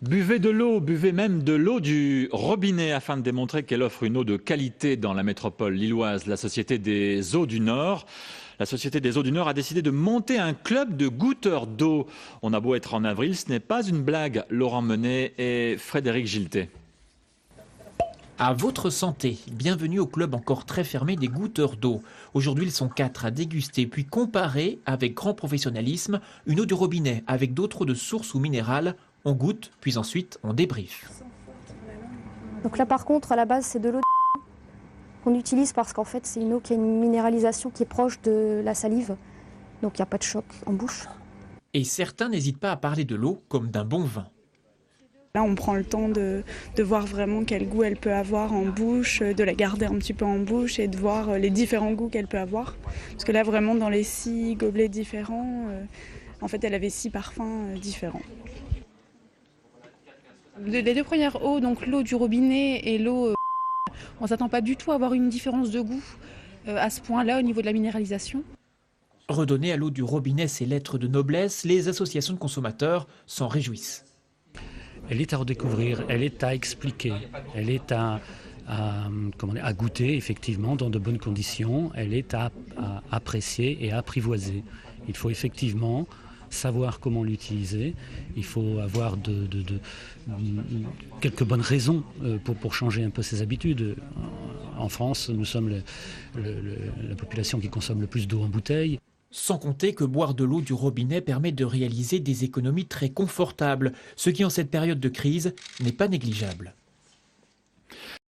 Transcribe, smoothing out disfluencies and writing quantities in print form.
Buvez de l'eau, buvez même de l'eau du robinet afin de démontrer qu'elle offre une eau de qualité dans la métropole lilloise. La Société des Eaux du Nord. La Société des Eaux du Nord a décidé de monter un club de goûteurs d'eau. On a beau être en avril, ce n'est pas une blague. Laurent Menet et Frédéric Giltet. À votre santé, bienvenue au club encore très fermé des goûteurs d'eau. Aujourd'hui, ils sont 4 à déguster puis comparer avec grand professionnalisme une eau du robinet avec d'autres eaux de source ou minérales. On goûte, puis ensuite on débriefe. Donc là par contre, à la base, c'est de l'eau qu'on utilise parce qu'en fait, c'est une eau qui a une minéralisation qui est proche de la salive. Donc il n'y a pas de choc en bouche. Et certains n'hésitent pas à parler de l'eau comme d'un bon vin. Là, on prend le temps de voir vraiment quel goût elle peut avoir en bouche, de la garder un petit peu en bouche et de voir les différents goûts qu'elle peut avoir. Parce que là, vraiment, dans les 6 gobelets différents, en fait, elle avait 6 parfums différents. Les 2 premières eaux, donc l'eau du robinet et l'eau, on ne s'attend pas du tout à avoir une différence de goût à ce point-là au niveau de la minéralisation. Redonner à l'eau du robinet ses lettres de noblesse, les associations de consommateurs s'en réjouissent. Elle est à redécouvrir, elle est à expliquer, elle est à goûter effectivement dans de bonnes conditions, elle est à apprécier et à apprivoiser. Il faut effectivement savoir comment l'utiliser, il faut avoir quelques bonnes raisons pour changer un peu ses habitudes. En France, nous sommes la population qui consomme le plus d'eau en bouteille. Sans compter que boire de l'eau du robinet permet de réaliser des économies très confortables, ce qui en cette période de crise n'est pas négligeable.